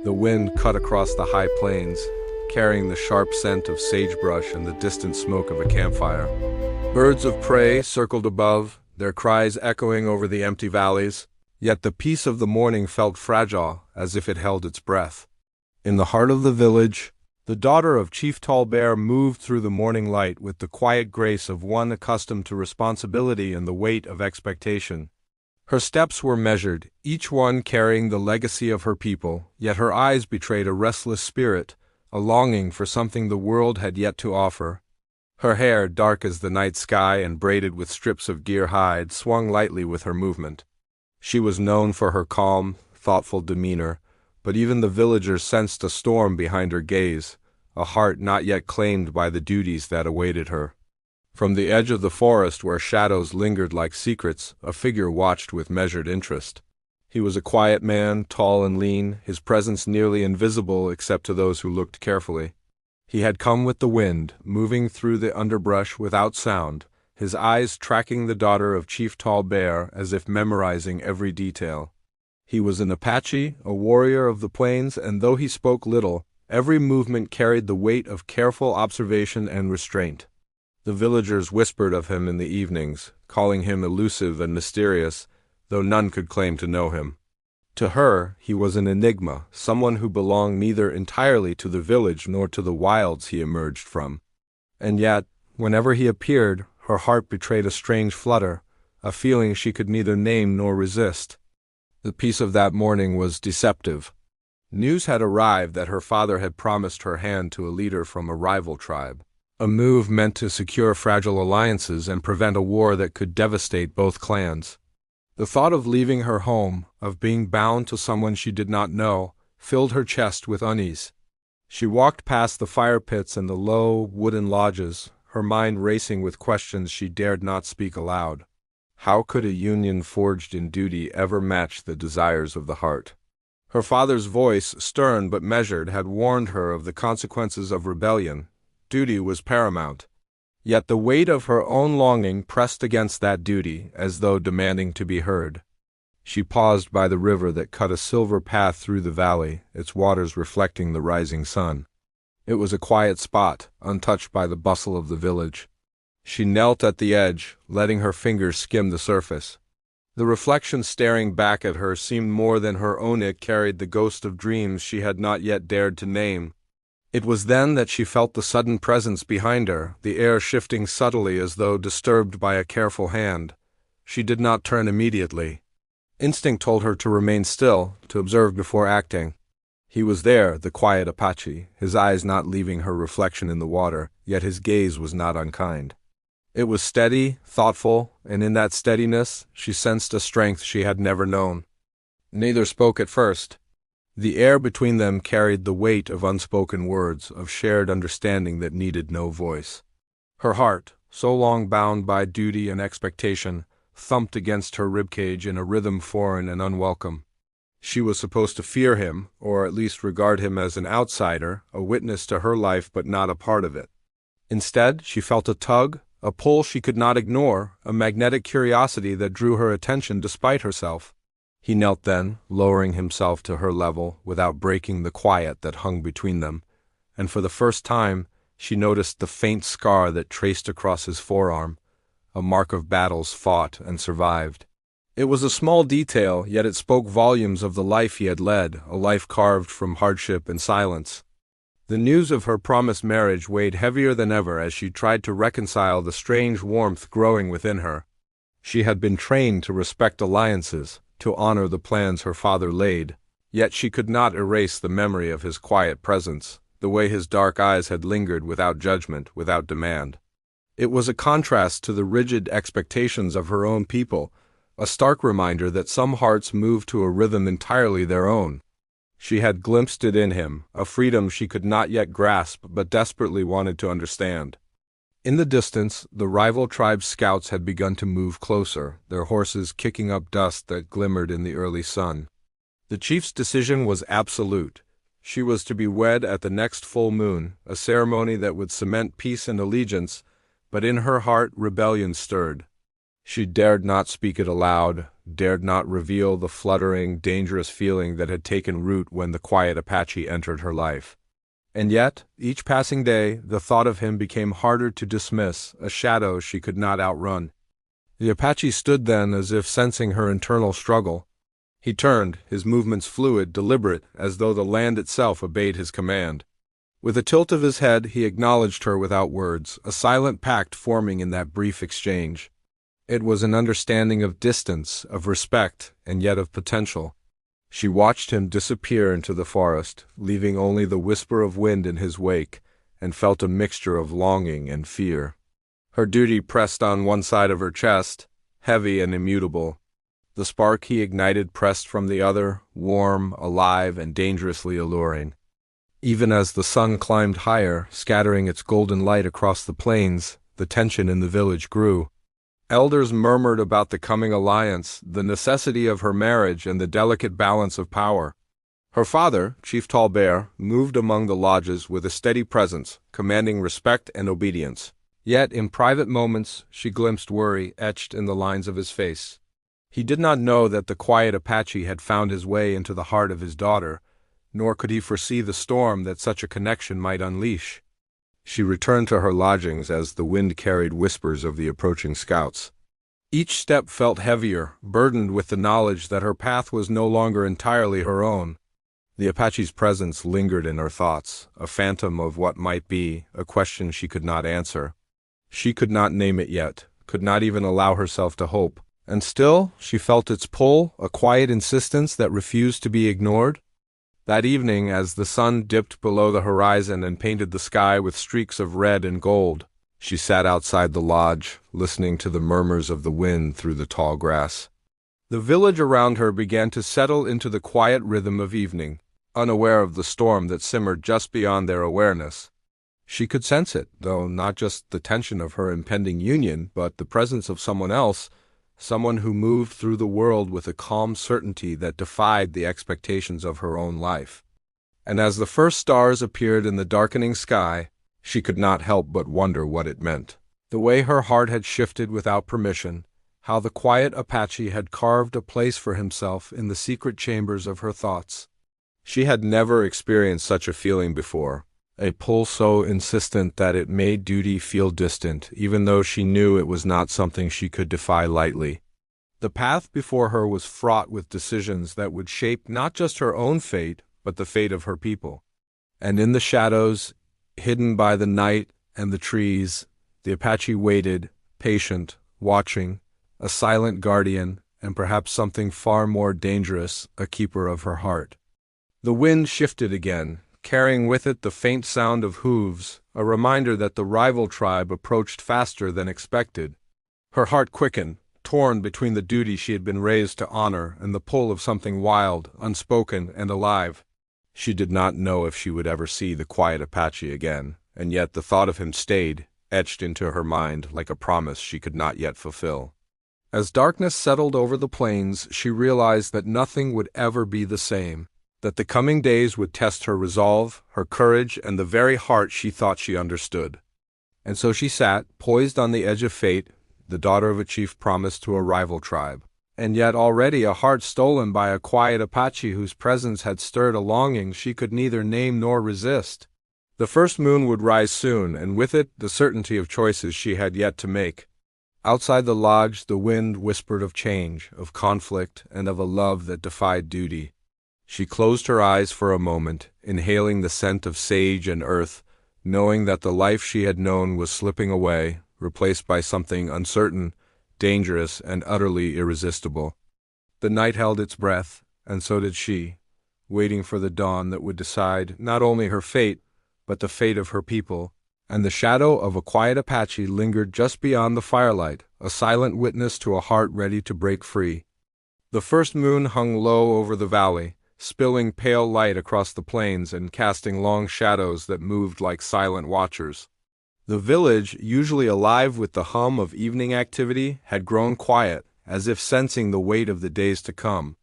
The wind cut across the high plains, carrying the sharp scent of sagebrush and the distant smoke of a campfire. Birds of prey circled above, their cries echoing over the empty valleys, yet the peace of the morning felt fragile, as if it held its breath. In the heart of the village, the daughter of Chief Tall Bear moved through the morning light with the quiet grace of one accustomed to responsibility and the weight of expectation. Her steps were measured, each one carrying the legacy of her people, yet her eyes betrayed a restless spirit, a longing for something the world had yet to offer. Her hair, dark as the night sky and braided with strips of deer hide, swung lightly with her movement. She was known for her calm, thoughtful demeanor, but even the villagers sensed a storm behind her gaze, a heart not yet claimed by the duties that awaited her. From the edge of the forest where shadows lingered like secrets, a figure watched with measured interest. He was a quiet man, tall and lean, his presence nearly invisible except to those who looked carefully. He had come with the wind, moving through the underbrush without sound, his eyes tracking the daughter of Chief Tall Bear as if memorizing every detail. He was an Apache, a warrior of the plains, and though he spoke little, every movement carried the weight of careful observation and restraint. The villagers whispered of him in the evenings, calling him elusive and mysterious, though none could claim to know him. To her, he was an enigma, someone who belonged neither entirely to the village nor to the wilds he emerged from. And yet, whenever he appeared, her heart betrayed a strange flutter, a feeling she could neither name nor resist. The peace of that morning was deceptive. News had arrived that her father had promised her hand to a leader from a rival tribe, a move meant to secure fragile alliances and prevent a war that could devastate both clans. The thought of leaving her home, of being bound to someone she did not know, filled her chest with unease. She walked past the fire pits and the low, wooden lodges, her mind racing with questions she dared not speak aloud. How could a union forged in duty ever match the desires of the heart? Her father's voice, stern but measured, had warned her of the consequences of rebellion. Duty was paramount. Yet the weight of her own longing pressed against that duty, as though demanding to be heard. She paused by the river that cut a silver path through the valley, its waters reflecting the rising sun. It was a quiet spot, untouched by the bustle of the village. She knelt at the edge, letting her fingers skim the surface. The reflection staring back at her seemed more than her own. It carried the ghost of dreams she had not yet dared to name. It was then that she felt the sudden presence behind her, the air shifting subtly as though disturbed by a careful hand. She did not turn immediately. Instinct told her to remain still, to observe before acting. He was there, the quiet Apache, his eyes not leaving her reflection in the water, yet his gaze was not unkind. It was steady, thoughtful, and in that steadiness she sensed a strength she had never known. Neither spoke at first. The air between them carried the weight of unspoken words, of shared understanding that needed no voice. Her heart, so long bound by duty and expectation, thumped against her ribcage in a rhythm foreign and unwelcome. She was supposed to fear him, or at least regard him as an outsider, a witness to her life but not a part of it. Instead, she felt a tug, a pull she could not ignore, a magnetic curiosity that drew her attention despite herself. He knelt then, lowering himself to her level without breaking the quiet that hung between them, and for the first time she noticed the faint scar that traced across his forearm, a mark of battles fought and survived. It was a small detail, yet it spoke volumes of the life he had led, a life carved from hardship and silence. The news of her promised marriage weighed heavier than ever as she tried to reconcile the strange warmth growing within her. She had been trained to respect alliances, to honor the plans her father laid, yet she could not erase the memory of his quiet presence, the way his dark eyes had lingered without judgment, without demand. It was a contrast to the rigid expectations of her own people, a stark reminder that some hearts move to a rhythm entirely their own. She had glimpsed it in him, a freedom she could not yet grasp but desperately wanted to understand. In the distance, the rival tribe's scouts had begun to move closer, their horses kicking up dust that glimmered in the early sun. The chief's decision was absolute. She was to be wed at the next full moon, a ceremony that would cement peace and allegiance, but in her heart rebellion stirred. She dared not speak it aloud, dared not reveal the fluttering, dangerous feeling that had taken root when the quiet Apache entered her life. And yet, each passing day, the thought of him became harder to dismiss, a shadow she could not outrun. The Apache stood then as if sensing her internal struggle. He turned, his movements fluid, deliberate, as though the land itself obeyed his command. With a tilt of his head, he acknowledged her without words, a silent pact forming in that brief exchange. It was an understanding of distance, of respect, and yet of potential. She watched him disappear into the forest, leaving only the whisper of wind in his wake, and felt a mixture of longing and fear. Her duty pressed on one side of her chest, heavy and immutable. The spark he ignited pressed from the other, warm, alive, and dangerously alluring. Even as the sun climbed higher, scattering its golden light across the plains, the tension in the village grew. Elders murmured about the coming alliance, the necessity of her marriage, and the delicate balance of power. Her father, Chief Tallbear, moved among the lodges with a steady presence, commanding respect and obedience. Yet, in private moments, she glimpsed worry etched in the lines of his face. He did not know that the quiet Apache had found his way into the heart of his daughter, nor could he foresee the storm that such a connection might unleash. She returned to her lodgings as the wind carried whispers of the approaching scouts. Each step felt heavier, burdened with the knowledge that her path was no longer entirely her own. The Apache's presence lingered in her thoughts, a phantom of what might be, a question she could not answer. She could not name it yet, could not even allow herself to hope, and still she felt its pull, a quiet insistence that refused to be ignored. That evening, as the sun dipped below the horizon and painted the sky with streaks of red and gold, she sat outside the lodge, listening to the murmurs of the wind through the tall grass. The village around her began to settle into the quiet rhythm of evening, unaware of the storm that simmered just beyond their awareness. She could sense it, though not just the tension of her impending union, but the presence of someone else, someone who moved through the world with a calm certainty that defied the expectations of her own life. And as the first stars appeared in the darkening sky, she could not help but wonder what it meant. The way her heart had shifted without permission, how the quiet Apache had carved a place for himself in the secret chambers of her thoughts. She had never experienced such a feeling before, a pull so insistent that it made duty feel distant, even though she knew it was not something she could defy lightly. The path before her was fraught with decisions that would shape not just her own fate, but the fate of her people. And in the shadows, hidden by the night and the trees, the Apache waited, patient, watching, a silent guardian, and perhaps something far more dangerous, a keeper of her heart. The wind shifted again, carrying with it the faint sound of hooves, a reminder that the rival tribe approached faster than expected. Her heart quickened, torn between the duty she had been raised to honor and the pull of something wild, unspoken, and alive. She did not know if she would ever see the quiet Apache again, and yet the thought of him stayed, etched into her mind like a promise she could not yet fulfill. As darkness settled over the plains, she realized that nothing would ever be the same, that the coming days would test her resolve, her courage, and the very heart she thought she understood. And so she sat, poised on the edge of fate, the daughter of a chief promised to a rival tribe, and yet already a heart stolen by a quiet Apache whose presence had stirred a longing she could neither name nor resist. The first moon would rise soon, and with it the certainty of choices she had yet to make. Outside the lodge the wind whispered of change, of conflict, and of a love that defied duty. She closed her eyes for a moment, inhaling the scent of sage and earth, knowing that the life she had known was slipping away, replaced by something uncertain, dangerous, and utterly irresistible. The night held its breath, and so did she, waiting for the dawn that would decide not only her fate, but the fate of her people, and the shadow of a quiet Apache lingered just beyond the firelight, a silent witness to a heart ready to break free. The first moon hung low over the valley, spilling pale light across the plains and casting long shadows that moved like silent watchers. The village, usually alive with the hum of evening activity, had grown quiet, as if sensing the weight of the days to come.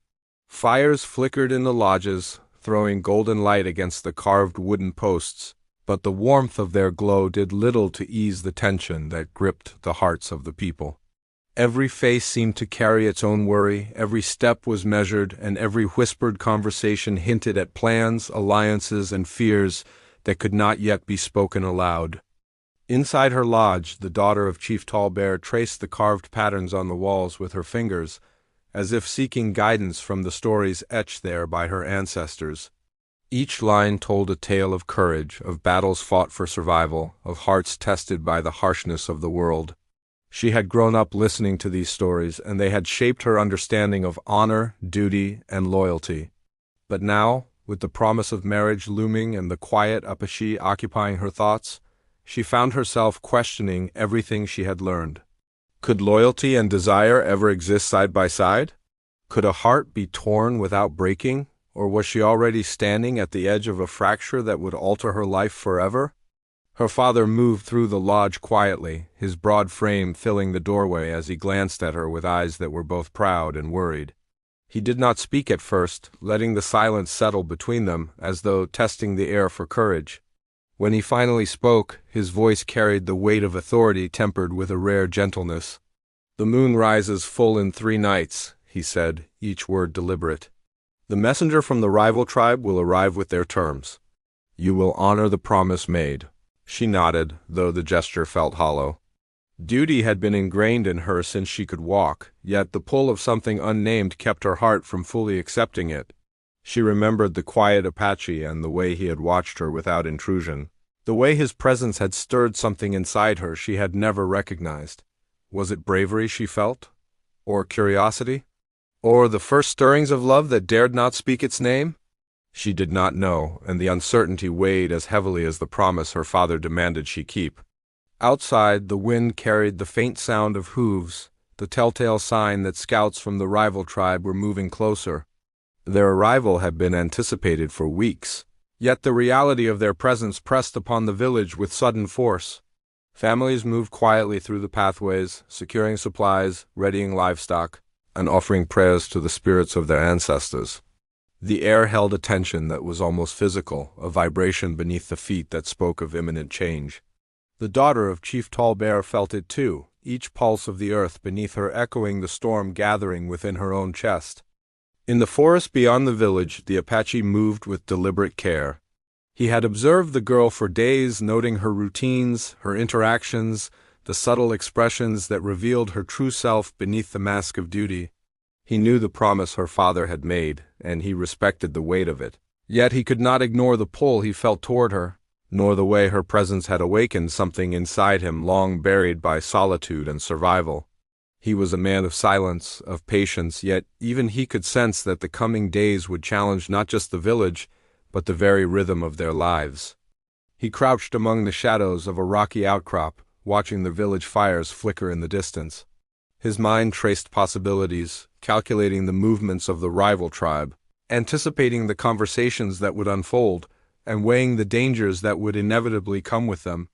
Fires flickered in the lodges, throwing golden light against the carved wooden posts, but the warmth of their glow did little to ease the tension that gripped the hearts of the people. Every face seemed to carry its own worry, every step was measured, and every whispered conversation hinted at plans, alliances, and fears that could not yet be spoken aloud. Inside her lodge, the daughter of Chief Tallbear traced the carved patterns on the walls with her fingers, as if seeking guidance from the stories etched there by her ancestors. Each line told a tale of courage, of battles fought for survival, of hearts tested by the harshness of the world. She had grown up listening to these stories, and they had shaped her understanding of honor, duty, and loyalty. But now, with the promise of marriage looming and the quiet Apache occupying her thoughts, she found herself questioning everything she had learned. Could loyalty and desire ever exist side by side? Could a heart be torn without breaking? Or was she already standing at the edge of a fracture that would alter her life forever? Her father moved through the lodge quietly, his broad frame filling the doorway as he glanced at her with eyes that were both proud and worried. He did not speak at first, letting the silence settle between them, as though testing the air for courage. When he finally spoke, his voice carried the weight of authority tempered with a rare gentleness. "The moon rises full in 3 nights," he said, each word deliberate. "The messenger from the rival tribe will arrive with their terms. You will honor the promise made." She nodded, though the gesture felt hollow. Duty had been ingrained in her since she could walk, yet the pull of something unnamed kept her heart from fully accepting it. She remembered the quiet Apache and the way he had watched her without intrusion. The way his presence had stirred something inside her she had never recognized. Was it bravery she felt? Or curiosity? Or the first stirrings of love that dared not speak its name? She did not know, and the uncertainty weighed as heavily as the promise her father demanded she keep. Outside, the wind carried the faint sound of hooves, the telltale sign that scouts from the rival tribe were moving closer. Their arrival had been anticipated for weeks, yet the reality of their presence pressed upon the village with sudden force. Families moved quietly through the pathways, securing supplies, readying livestock, and offering prayers to the spirits of their ancestors. The air held a tension that was almost physical, a vibration beneath the feet that spoke of imminent change. The daughter of Chief Tallbear felt it too, each pulse of the earth beneath her echoing the storm gathering within her own chest. In the forest beyond the village, the Apache moved with deliberate care. He had observed the girl for days, noting her routines, her interactions, the subtle expressions that revealed her true self beneath the mask of duty. He knew the promise her father had made, and he respected the weight of it. Yet he could not ignore the pull he felt toward her, nor the way her presence had awakened something inside him long buried by solitude and survival. He was a man of silence, of patience, yet even he could sense that the coming days would challenge not just the village, but the very rhythm of their lives. He crouched among the shadows of a rocky outcrop, watching the village fires flicker in the distance. His mind traced possibilities, calculating the movements of the rival tribe, anticipating the conversations that would unfold, and weighing the dangers that would inevitably come with them.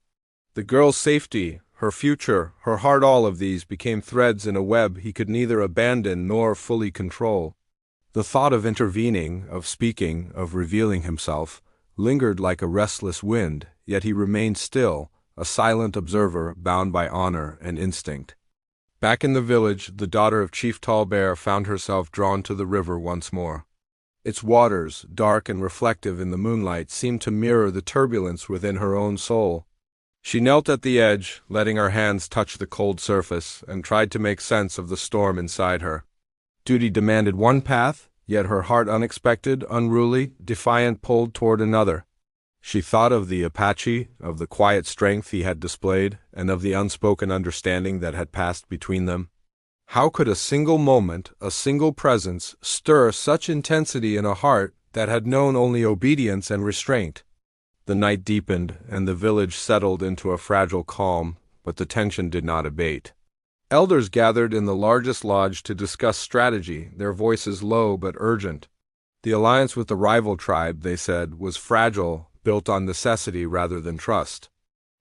The girl's safety, her future, her heart, all of these became threads in a web he could neither abandon nor fully control. The thought of intervening, of speaking, of revealing himself, lingered like a restless wind, yet he remained still, a silent observer bound by honor and instinct. Back in the village, the daughter of Chief Tallbear found herself drawn to the river once more. Its waters, dark and reflective in the moonlight, seemed to mirror the turbulence within her own soul. She knelt at the edge, letting her hands touch the cold surface, and tried to make sense of the storm inside her. Duty demanded one path, yet her heart, unexpected, unruly, defiant, pulled toward another. She thought of the Apache, of the quiet strength he had displayed, and of the unspoken understanding that had passed between them. How could a single moment, a single presence, stir such intensity in a heart that had known only obedience and restraint? The night deepened, and the village settled into a fragile calm, but the tension did not abate. Elders gathered in the largest lodge to discuss strategy, their voices low but urgent. The alliance with the rival tribe, they said, was fragile, built on necessity rather than trust.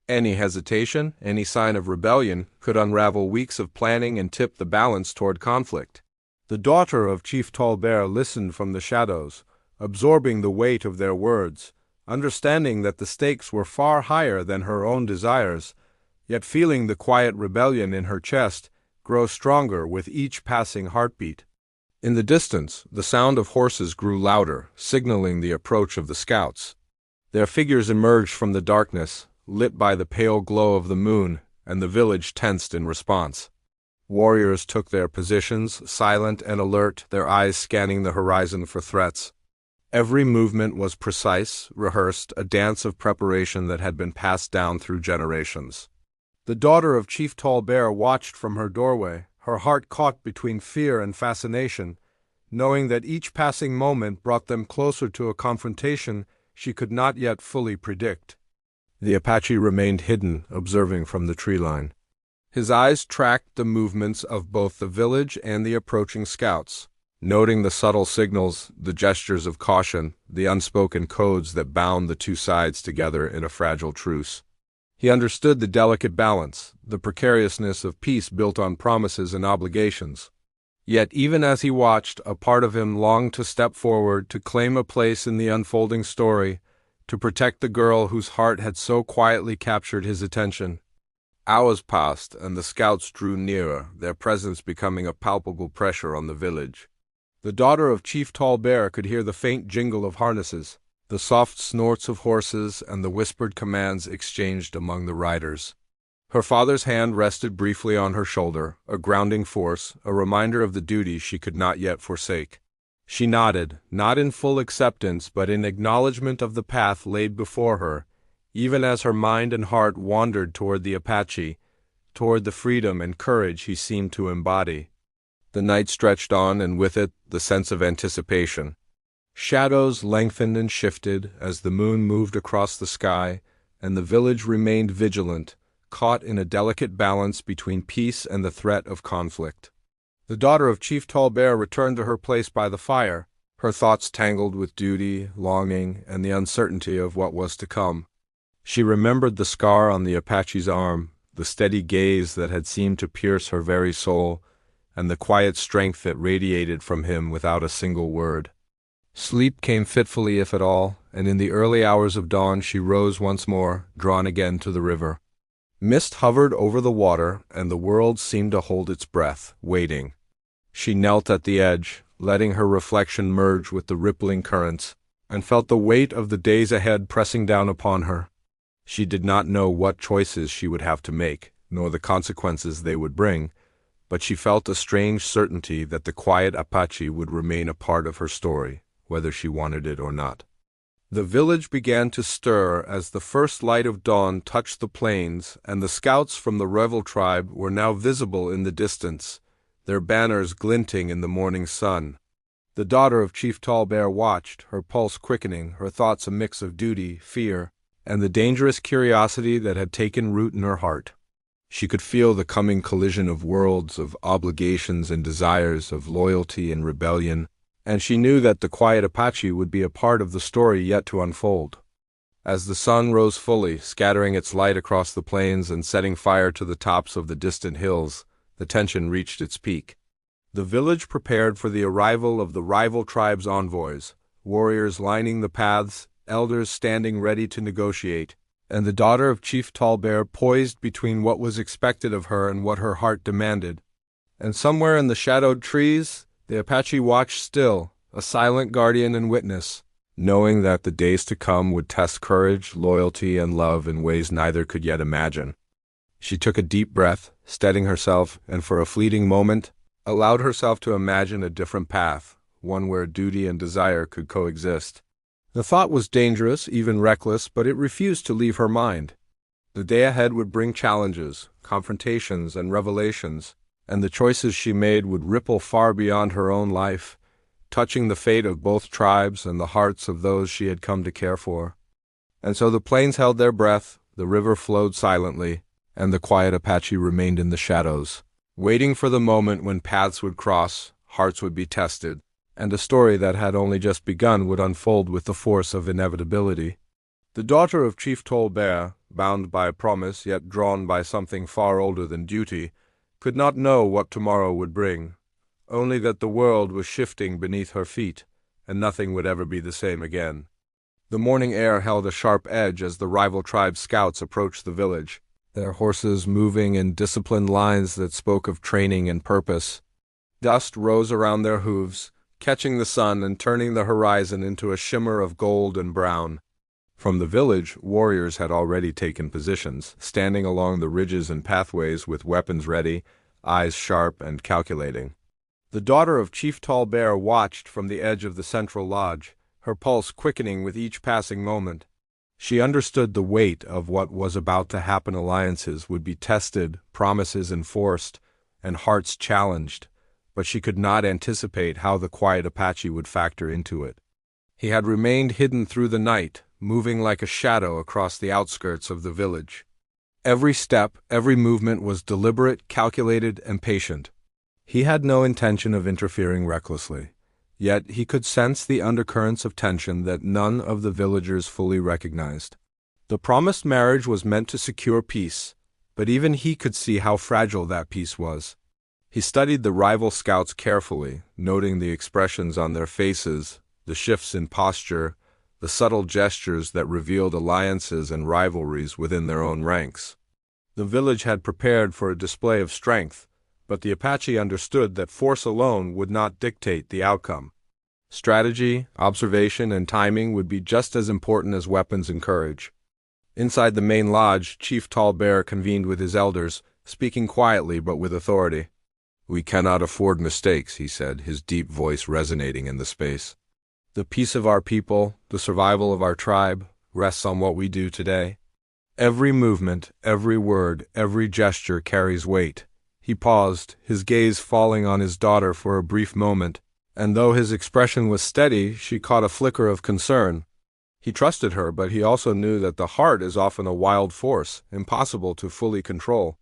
Any hesitation, any sign of rebellion, could unravel weeks of planning and tip the balance toward conflict. The daughter of Chief Tallbear listened from the shadows, absorbing the weight of their words, understanding that the stakes were far higher than her own desires, yet feeling the quiet rebellion in her chest, grow stronger with each passing heartbeat. In the distance, the sound of horses grew louder, signaling the approach of the scouts. Their figures emerged from the darkness, lit by the pale glow of the moon, and the village tensed in response. Warriors took their positions, silent and alert, their eyes scanning the horizon for threats. Every movement was precise, rehearsed, a dance of preparation that had been passed down through generations. The daughter of Chief Tall Bear watched from her doorway, her heart caught between fear and fascination, knowing that each passing moment brought them closer to a confrontation she could not yet fully predict. The Apache remained hidden, observing from the tree line. His eyes tracked the movements of both the village and the approaching scouts, noting the subtle signals, the gestures of caution, the unspoken codes that bound the two sides together in a fragile truce. He understood the delicate balance, the precariousness of peace built on promises and obligations. Yet even as he watched, a part of him longed to step forward, to claim a place in the unfolding story, to protect the girl whose heart had so quietly captured his attention. Hours passed, and the scouts drew nearer, their presence becoming a palpable pressure on the village. The daughter of Chief Tall Bear could hear the faint jingle of harnesses, the soft snorts of horses, and the whispered commands exchanged among the riders. Her father's hand rested briefly on her shoulder, a grounding force, a reminder of the duty she could not yet forsake. She nodded, not in full acceptance but in acknowledgment of the path laid before her, even as her mind and heart wandered toward the Apache, toward the freedom and courage he seemed to embody. The night stretched on, and with it the sense of anticipation. Shadows lengthened and shifted as the moon moved across the sky, and the village remained vigilant, caught in a delicate balance between peace and the threat of conflict. The daughter of Chief Tall Bear returned to her place by the fire, her thoughts tangled with duty, longing, and the uncertainty of what was to come. She remembered the scar on the Apache's arm, the steady gaze that had seemed to pierce her very soul, and the quiet strength that radiated from him without a single word. Sleep came fitfully if at all, and in the early hours of dawn she rose once more, drawn again to the river. Mist hovered over the water, and the world seemed to hold its breath, waiting. She knelt at the edge, letting her reflection merge with the rippling currents, and felt the weight of the days ahead pressing down upon her. She did not know what choices she would have to make, nor the consequences they would bring, but she felt a strange certainty that the quiet Apache would remain a part of her story, whether she wanted it or not. The village began to stir as the first light of dawn touched the plains, and the scouts from the Revel tribe were now visible in the distance, their banners glinting in the morning sun. The daughter of Chief Tall Bear watched, her pulse quickening, her thoughts a mix of duty, fear, and the dangerous curiosity that had taken root in her heart. She could feel the coming collision of worlds, of obligations and desires, of loyalty and rebellion, and she knew that the quiet Apache would be a part of the story yet to unfold. As the sun rose fully, scattering its light across the plains and setting fire to the tops of the distant hills, the tension reached its peak. The village prepared for the arrival of the rival tribe's envoys, warriors lining the paths, elders standing ready to negotiate, and the daughter of Chief Tall Bear poised between what was expected of her and what her heart demanded. And somewhere in the shadowed trees, the Apache watched still, a silent guardian and witness, knowing that the days to come would test courage, loyalty, and love in ways neither could yet imagine. She took a deep breath, steadying herself, and for a fleeting moment, allowed herself to imagine a different path, one where duty and desire could coexist. The thought was dangerous, even reckless, but it refused to leave her mind. The day ahead would bring challenges, confrontations, and revelations, and the choices she made would ripple far beyond her own life, touching the fate of both tribes and the hearts of those she had come to care for. And so the plains held their breath, the river flowed silently, and the quiet Apache remained in the shadows, waiting for the moment when paths would cross, hearts would be tested, and a story that had only just begun would unfold with the force of inevitability. The daughter of Chief Tall Bear, bound by a promise yet drawn by something far older than duty, could not know what tomorrow would bring, only that the world was shifting beneath her feet, and nothing would ever be the same again. The morning air held a sharp edge as the rival tribe's scouts approached the village, their horses moving in disciplined lines that spoke of training and purpose. Dust rose around their hooves, catching the sun and turning the horizon into a shimmer of gold and brown. From the village, warriors had already taken positions, standing along the ridges and pathways with weapons ready, eyes sharp and calculating. The daughter of Chief Tall Bear watched from the edge of the central lodge, her pulse quickening with each passing moment. She understood the weight of what was about to happen. Alliances would be tested, promises enforced, and hearts challenged, but she could not anticipate how the quiet Apache would factor into it. He had remained hidden through the night, moving like a shadow across the outskirts of the village. Every step, every movement was deliberate, calculated, and patient. He had no intention of interfering recklessly, yet he could sense the undercurrents of tension that none of the villagers fully recognized. The promised marriage was meant to secure peace, but even he could see how fragile that peace was. He studied the rival scouts carefully, noting the expressions on their faces, the shifts in posture, the subtle gestures that revealed alliances and rivalries within their own ranks. The village had prepared for a display of strength, but the Apache understood that force alone would not dictate the outcome. Strategy, observation, and timing would be just as important as weapons and courage. Inside the main lodge, Chief Tall Bear convened with his elders, speaking quietly but with authority. "We cannot afford mistakes," he said, his deep voice resonating in the space. "The peace of our people, the survival of our tribe, rests on what we do today. Every movement, every word, every gesture carries weight." He paused, his gaze falling on his daughter for a brief moment, and though his expression was steady, she caught a flicker of concern. He trusted her, but he also knew that the heart is often a wild force, impossible to fully control.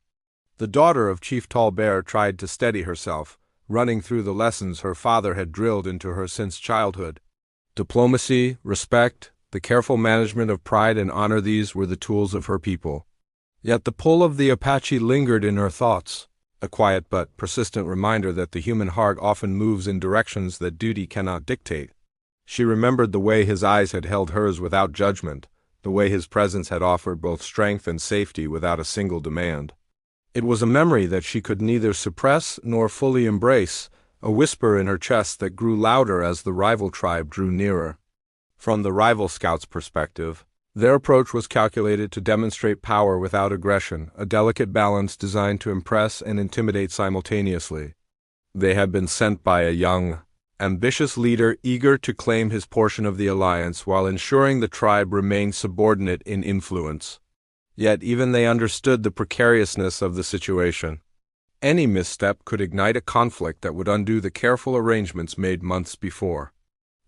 The daughter of Chief Tall Bear tried to steady herself, running through the lessons her father had drilled into her since childhood. Diplomacy, respect, the careful management of pride and honor, these were the tools of her people. Yet the pull of the Apache lingered in her thoughts, a quiet but persistent reminder that the human heart often moves in directions that duty cannot dictate. She remembered the way his eyes had held hers without judgment, the way his presence had offered both strength and safety without a single demand. It was a memory that she could neither suppress nor fully embrace, a whisper in her chest that grew louder as the rival tribe drew nearer. From the rival scouts' perspective, their approach was calculated to demonstrate power without aggression, a delicate balance designed to impress and intimidate simultaneously. They had been sent by a young, ambitious leader eager to claim his portion of the alliance while ensuring the tribe remained subordinate in influence. Yet even they understood the precariousness of the situation. Any misstep could ignite a conflict that would undo the careful arrangements made months before.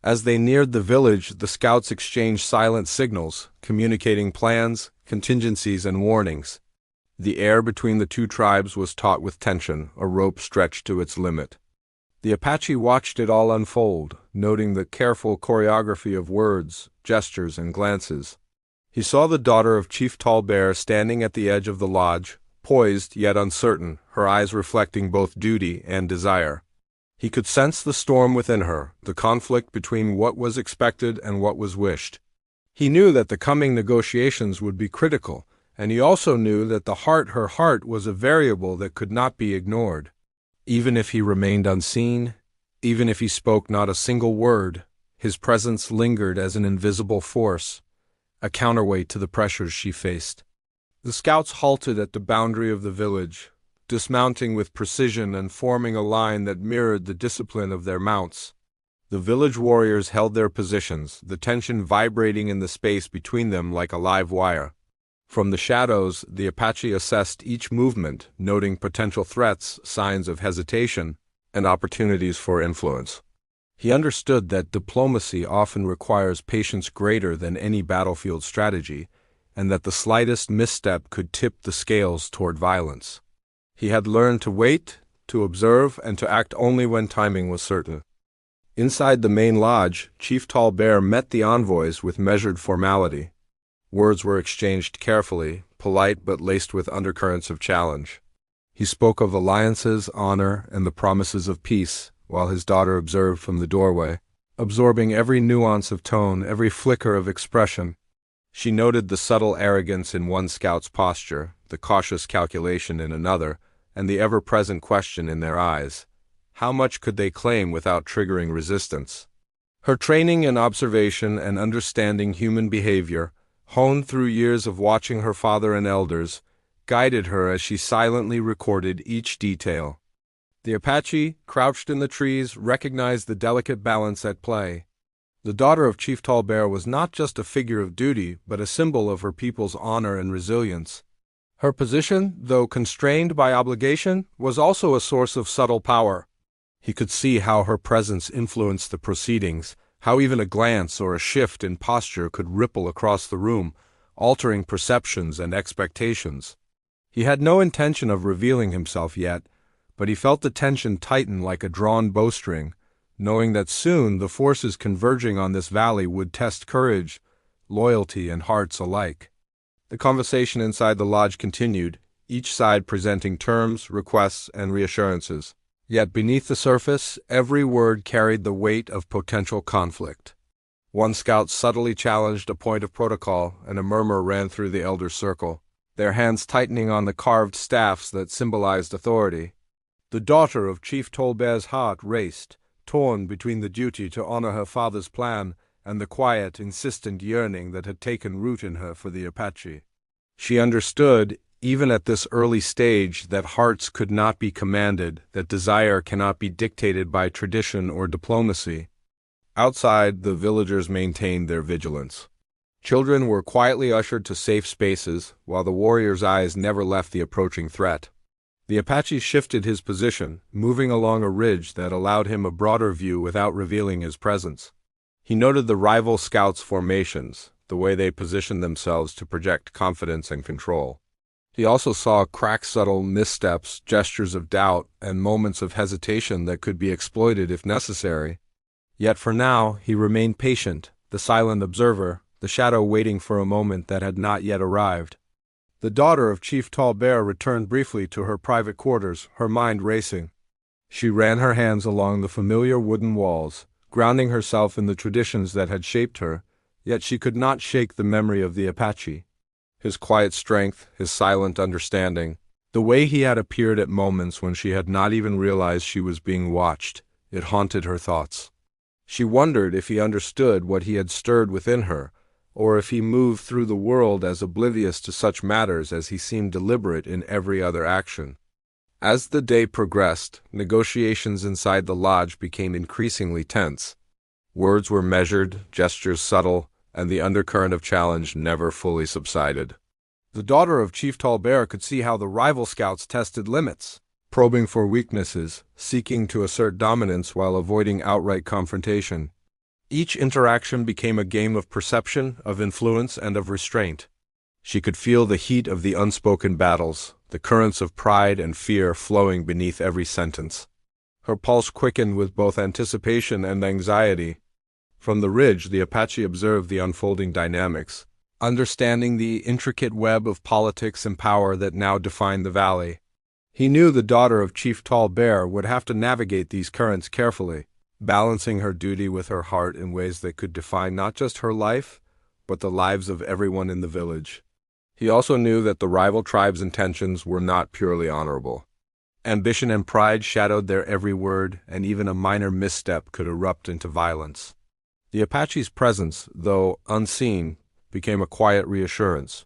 As they neared the village, the scouts exchanged silent signals, communicating plans, contingencies, and warnings. The air between the two tribes was taut with tension, a rope stretched to its limit. The Apache watched it all unfold, noting the careful choreography of words, gestures, and glances. He saw the daughter of Chief Tall Bear standing at the edge of the lodge, poised yet uncertain, her eyes reflecting both duty and desire. He could sense the storm within her, the conflict between what was expected and what was wished. He knew that the coming negotiations would be critical, and he also knew that her heart was a variable that could not be ignored. Even if he remained unseen, even if he spoke not a single word, his presence lingered as an invisible force, a counterweight to the pressures she faced. The scouts halted at the boundary of the village, dismounting with precision and forming a line that mirrored the discipline of their mounts. The village warriors held their positions, the tension vibrating in the space between them like a live wire. From the shadows, the Apache assessed each movement, noting potential threats, signs of hesitation, and opportunities for influence. He understood that diplomacy often requires patience greater than any battlefield strategy, and that the slightest misstep could tip the scales toward violence. He had learned to wait, to observe, and to act only when timing was certain. Inside the main lodge, Chief Tall Bear met the envoys with measured formality. Words were exchanged carefully, polite but laced with undercurrents of challenge. He spoke of alliances, honor, and the promises of peace, while his daughter observed from the doorway, absorbing every nuance of tone, every flicker of expression. She noted the subtle arrogance in one scout's posture, the cautious calculation in another, and the ever-present question in their eyes. How much could they claim without triggering resistance? Her training in observation and understanding human behavior, honed through years of watching her father and elders, guided her as she silently recorded each detail. The Apache, crouched in the trees, recognized the delicate balance at play. The daughter of Chief Tall Bear was not just a figure of duty, but a symbol of her people's honor and resilience. Her position, though constrained by obligation, was also a source of subtle power. He could see how her presence influenced the proceedings, how even a glance or a shift in posture could ripple across the room, altering perceptions and expectations. He had no intention of revealing himself yet, but he felt the tension tighten like a drawn bowstring, knowing that soon the forces converging on this valley would test courage, loyalty, and hearts alike. The conversation inside the lodge continued, each side presenting terms, requests, and reassurances. Yet beneath the surface, every word carried the weight of potential conflict. One scout subtly challenged a point of protocol, and a murmur ran through the elder circle, their hands tightening on the carved staffs that symbolized authority. The daughter of Chief Tall Bear's heart raced, torn between the duty to honor her father's plan and the quiet, insistent yearning that had taken root in her for the Apache. She understood, even at this early stage, that hearts could not be commanded, that desire cannot be dictated by tradition or diplomacy. Outside, the villagers maintained their vigilance. Children were quietly ushered to safe spaces, while the warrior's eyes never left the approaching threat. The Apache shifted his position, moving along a ridge that allowed him a broader view without revealing his presence. He noted the rival scouts' formations, the way they positioned themselves to project confidence and control. He also saw subtle missteps, gestures of doubt, and moments of hesitation that could be exploited if necessary. Yet for now, he remained patient, the silent observer, the shadow waiting for a moment that had not yet arrived. The daughter of Chief Tall Bear returned briefly to her private quarters, her mind racing. She ran her hands along the familiar wooden walls, grounding herself in the traditions that had shaped her, yet she could not shake the memory of the Apache. His quiet strength, his silent understanding, the way he had appeared at moments when she had not even realized she was being watched, it haunted her thoughts. She wondered if he understood what he had stirred within her, or if he moved through the world as oblivious to such matters as he seemed deliberate in every other action. As the day progressed, negotiations inside the lodge became increasingly tense. Words were measured, gestures subtle, and the undercurrent of challenge never fully subsided. The daughter of Chief Tall Bear could see how the rival scouts tested limits, probing for weaknesses, seeking to assert dominance while avoiding outright confrontation. Each interaction became a game of perception, of influence, and of restraint. She could feel the heat of the unspoken battles, the currents of pride and fear flowing beneath every sentence. Her pulse quickened with both anticipation and anxiety. From the ridge, the Apache observed the unfolding dynamics, understanding the intricate web of politics and power that now defined the valley. He knew the daughter of Chief Tall Bear would have to navigate these currents carefully, balancing her duty with her heart in ways that could define not just her life, but the lives of everyone in the village. He also knew that the rival tribes' intentions were not purely honorable. Ambition and pride shadowed their every word, and even a minor misstep could erupt into violence. The Apache's presence, though unseen, became a quiet reassurance,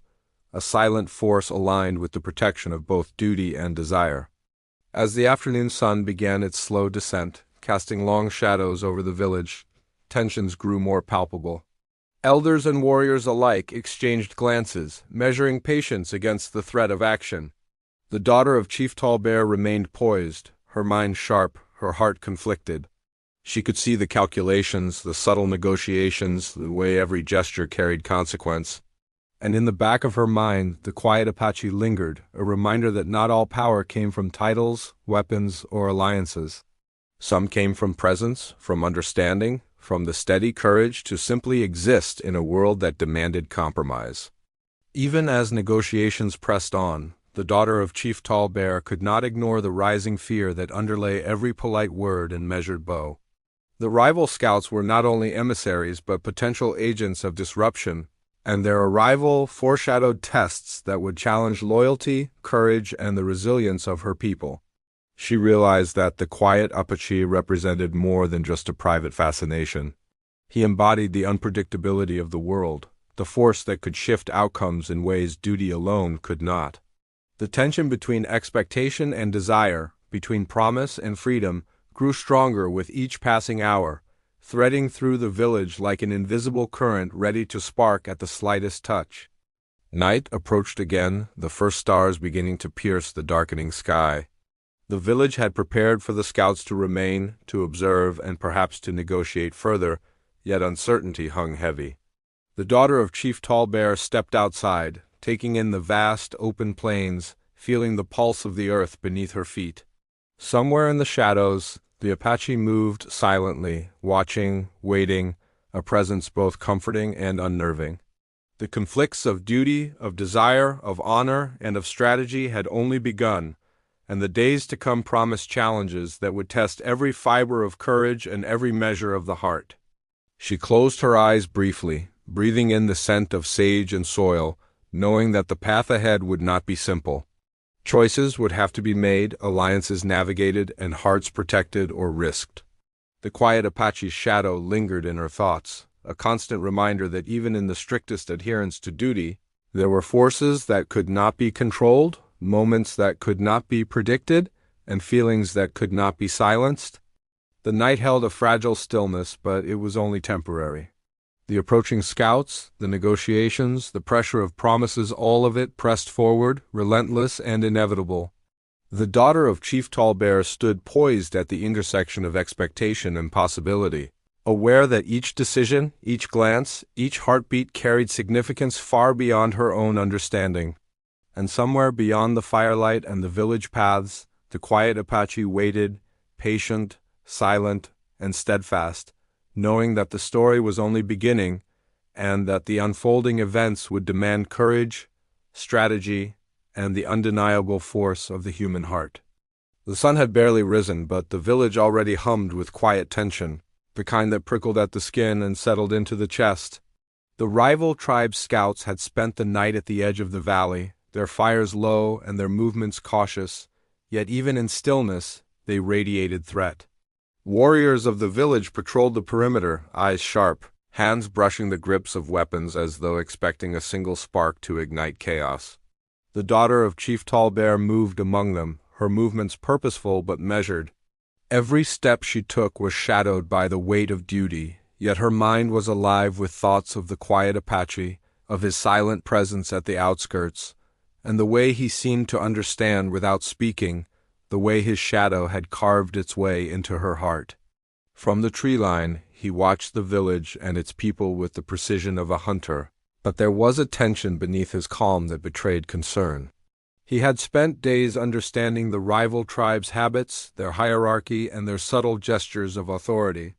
a silent force aligned with the protection of both duty and desire. As the afternoon sun began its slow descent, casting long shadows over the village, tensions grew more palpable. Elders and warriors alike exchanged glances, measuring patience against the threat of action. The daughter of Chief Tall Bear remained poised, her mind sharp, her heart conflicted. She could see the calculations, the subtle negotiations, the way every gesture carried consequence. And in the back of her mind, the quiet Apache lingered, a reminder that not all power came from titles, weapons, or alliances. Some came from presence, from understanding, from the steady courage to simply exist in a world that demanded compromise. Even as negotiations pressed on, the daughter of Chief Tall Bear could not ignore the rising fear that underlay every polite word and measured bow. The rival scouts were not only emissaries but potential agents of disruption, and their arrival foreshadowed tests that would challenge loyalty, courage, and the resilience of her people. She realized that the quiet Apache represented more than just a private fascination. He embodied the unpredictability of the world, the force that could shift outcomes in ways duty alone could not. The tension between expectation and desire, between promise and freedom, grew stronger with each passing hour, threading through the village like an invisible current ready to spark at the slightest touch. Night approached again, the first stars beginning to pierce the darkening sky. The village had prepared for the scouts to remain, to observe, and perhaps to negotiate further, yet uncertainty hung heavy. The daughter of Chief Tallbear stepped outside, taking in the vast, open plains, feeling the pulse of the earth beneath her feet. Somewhere in the shadows, the Apache moved silently, watching, waiting, a presence both comforting and unnerving. The conflicts of duty, of desire, of honor, and of strategy had only begun, and the days to come promised challenges that would test every fiber of courage and every measure of the heart. She closed her eyes briefly, breathing in the scent of sage and soil, knowing that the path ahead would not be simple. Choices would have to be made, alliances navigated, and hearts protected or risked. The quiet Apache's shadow lingered in her thoughts, a constant reminder that even in the strictest adherence to duty, there were forces that could not be controlled, moments that could not be predicted, and feelings that could not be silenced. The night held a fragile stillness, but it was only temporary. The approaching scouts, the negotiations, the pressure of promises, all of it pressed forward, relentless and inevitable. The daughter of Chief Tallbear stood poised at the intersection of expectation and possibility, aware that each decision, each glance, each heartbeat carried significance far beyond her own understanding. And somewhere beyond the firelight and the village paths, the quiet Apache waited, patient, silent, and steadfast, knowing that the story was only beginning and that the unfolding events would demand courage, strategy, and the undeniable force of the human heart. The sun had barely risen, but the village already hummed with quiet tension, the kind that prickled at the skin and settled into the chest. The rival tribe's scouts had spent the night at the edge of the valley, their fires low and their movements cautious, yet even in stillness they radiated threat. Warriors of the village patrolled the perimeter, eyes sharp, hands brushing the grips of weapons as though expecting a single spark to ignite chaos. The daughter of Chief Tallbear moved among them, her movements purposeful but measured. Every step she took was shadowed by the weight of duty, yet her mind was alive with thoughts of the quiet Apache, of his silent presence at the outskirts, and the way he seemed to understand without speaking, the way his shadow had carved its way into her heart. From the tree line, he watched the village and its people with the precision of a hunter, but there was a tension beneath his calm that betrayed concern. He had spent days understanding the rival tribes' habits, their hierarchy, and their subtle gestures of authority.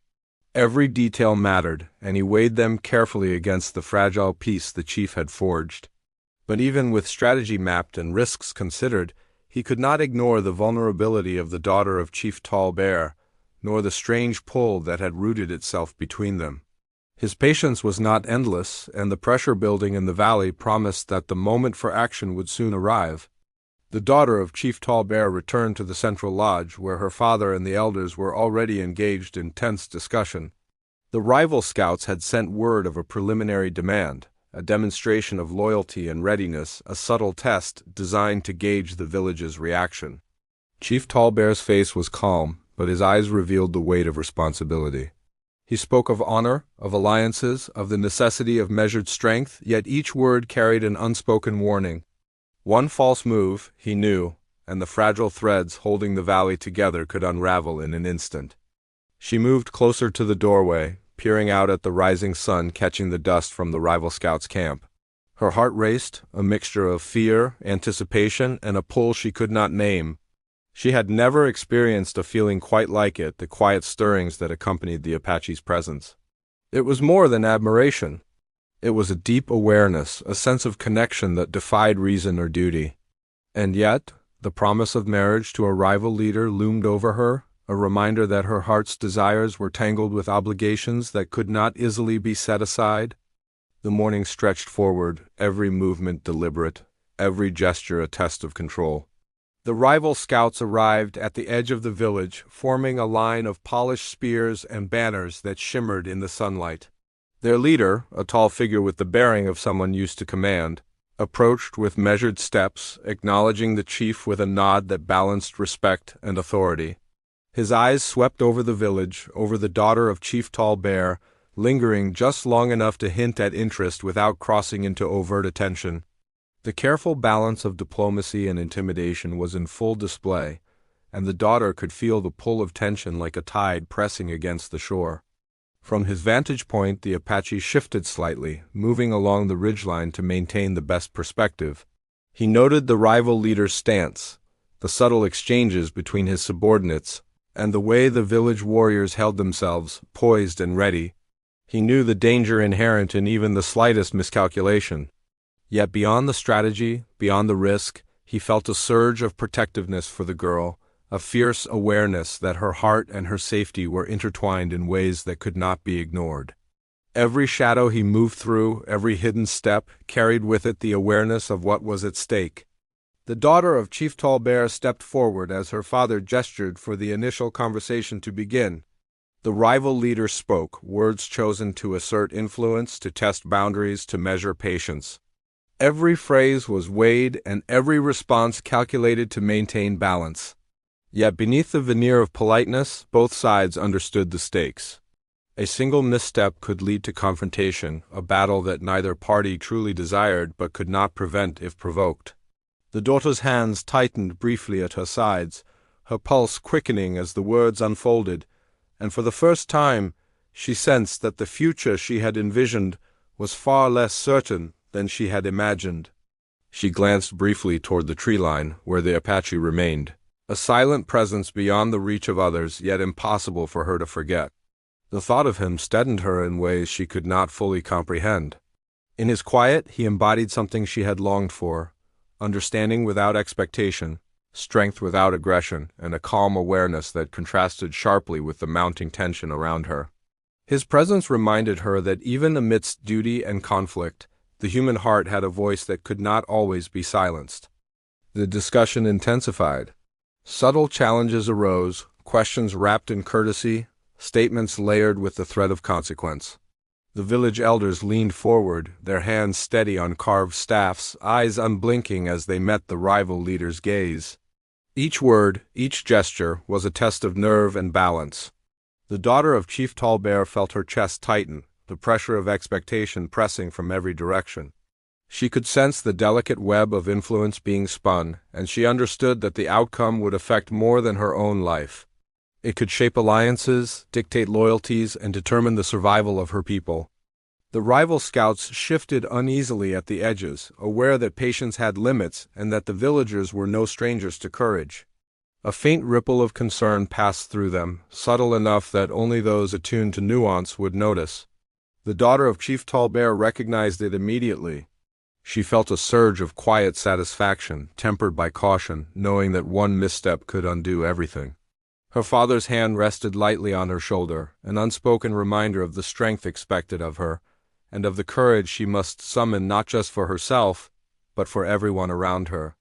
Every detail mattered, and he weighed them carefully against the fragile peace the chief had forged. But even with strategy mapped and risks considered, he could not ignore the vulnerability of the daughter of Chief Tallbear, nor the strange pull that had rooted itself between them. His patience was not endless, and the pressure building in the valley promised that the moment for action would soon arrive. The daughter of Chief Tallbear returned to the central lodge, where her father and the elders were already engaged in tense discussion. The rival scouts had sent word of a preliminary demand, a demonstration of loyalty and readiness, a subtle test designed to gauge the village's reaction. Chief Tallbear's face was calm, but his eyes revealed the weight of responsibility. He spoke of honor, of alliances, of the necessity of measured strength, yet each word carried an unspoken warning. One false move, he knew, and the fragile threads holding the valley together could unravel in an instant. She moved closer to the doorway, peering out at the rising sun catching the dust from the rival scouts' camp. Her heart raced, a mixture of fear, anticipation, and a pull she could not name. She had never experienced a feeling quite like it, the quiet stirrings that accompanied the Apache's presence. It was more than admiration. It was a deep awareness, a sense of connection that defied reason or duty. And yet, the promise of marriage to a rival leader loomed over her, a reminder that her heart's desires were tangled with obligations that could not easily be set aside. The morning stretched forward, every movement deliberate, every gesture a test of control. The rival scouts arrived at the edge of the village, forming a line of polished spears and banners that shimmered in the sunlight. Their leader, a tall figure with the bearing of someone used to command, approached with measured steps, acknowledging the chief with a nod that balanced respect and authority. His eyes swept over the village, over the daughter of Chief Tall Bear, lingering just long enough to hint at interest without crossing into overt attention. The careful balance of diplomacy and intimidation was in full display, and the daughter could feel the pull of tension like a tide pressing against the shore. From his vantage point, the Apache shifted slightly, moving along the ridgeline to maintain the best perspective. He noted the rival leader's stance, the subtle exchanges between his subordinates, and the way the village warriors held themselves, poised and ready. He knew the danger inherent in even the slightest miscalculation. Yet beyond the strategy, beyond the risk, he felt a surge of protectiveness for the girl, a fierce awareness that her heart and her safety were intertwined in ways that could not be ignored. Every shadow he moved through, every hidden step, carried with it the awareness of what was at stake. The daughter of Chief Tall Bear stepped forward as her father gestured for the initial conversation to begin. The rival leader spoke, words chosen to assert influence, to test boundaries, to measure patience. Every phrase was weighed and every response calculated to maintain balance. Yet beneath the veneer of politeness, both sides understood the stakes. A single misstep could lead to confrontation, a battle that neither party truly desired but could not prevent if provoked. The daughter's hands tightened briefly at her sides, her pulse quickening as the words unfolded, and for the first time she sensed that the future she had envisioned was far less certain than she had imagined. She glanced briefly toward the tree line, where the Apache remained, a silent presence beyond the reach of others, yet impossible for her to forget. The thought of him steadied her in ways she could not fully comprehend. In his quiet, he embodied something she had longed for: understanding without expectation, strength without aggression, and a calm awareness that contrasted sharply with the mounting tension around her. His presence reminded her that even amidst duty and conflict, the human heart had a voice that could not always be silenced. The discussion intensified. Subtle challenges arose, questions wrapped in courtesy, statements layered with the threat of consequence. The village elders leaned forward, their hands steady on carved staffs, eyes unblinking as they met the rival leader's gaze. Each word, each gesture, was a test of nerve and balance. The daughter of Chief Tall Bear felt her chest tighten, the pressure of expectation pressing from every direction. She could sense the delicate web of influence being spun, and she understood that the outcome would affect more than her own life. It could shape alliances, dictate loyalties, and determine the survival of her people. The rival scouts shifted uneasily at the edges, aware that patience had limits and that the villagers were no strangers to courage. A faint ripple of concern passed through them, subtle enough that only those attuned to nuance would notice. The daughter of Chief Tall Bear recognized it immediately. She felt a surge of quiet satisfaction, tempered by caution, knowing that one misstep could undo everything. Her father's hand rested lightly on her shoulder, an unspoken reminder of the strength expected of her, and of the courage she must summon not just for herself, but for everyone around her.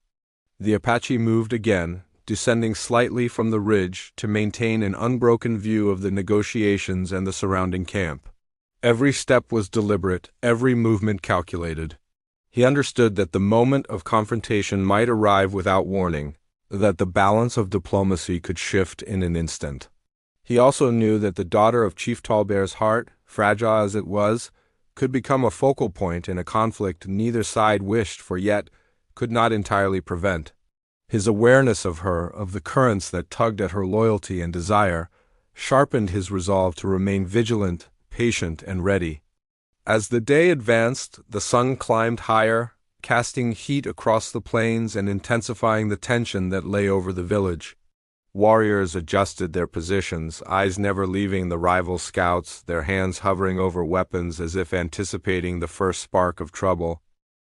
The Apache moved again, descending slightly from the ridge to maintain an unbroken view of the negotiations and the surrounding camp. Every step was deliberate, every movement calculated. He understood that the moment of confrontation might arrive without warning, that the balance of diplomacy could shift in an instant. He also knew that the daughter of Chief Tall Bear's heart, fragile as it was, could become a focal point in a conflict neither side wished for yet could not entirely prevent. His awareness of her, of the currents that tugged at her loyalty and desire, sharpened his resolve to remain vigilant, patient, and ready. As the day advanced, the sun climbed higher, casting heat across the plains and intensifying the tension that lay over the village. Warriors adjusted their positions, eyes never leaving the rival scouts, their hands hovering over weapons as if anticipating the first spark of trouble.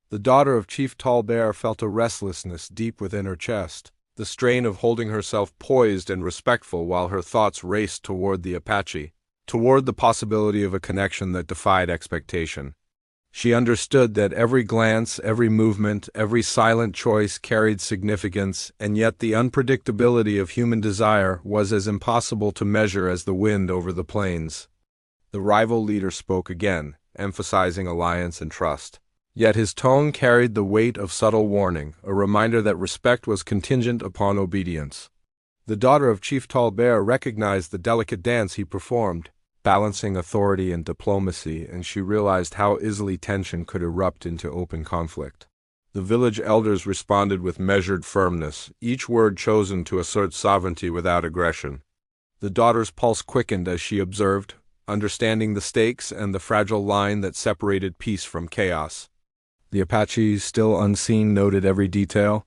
The daughter of Chief Tall Bear felt a restlessness deep within her chest, the strain of holding herself poised and respectful while her thoughts raced toward the Apache, toward the possibility of a connection that defied expectation. She understood that every glance, every movement, every silent choice carried significance, and yet the unpredictability of human desire was as impossible to measure as the wind over the plains. The rival leader spoke again, emphasizing alliance and trust. Yet his tone carried the weight of subtle warning, a reminder that respect was contingent upon obedience. The daughter of Chief Tall Bear recognized the delicate dance he performed, balancing authority and diplomacy, and she realized how easily tension could erupt into open conflict. The village elders responded with measured firmness, each word chosen to assert sovereignty without aggression. The daughter's pulse quickened as she observed, understanding the stakes and the fragile line that separated peace from chaos. The Apache, still unseen, noted every detail.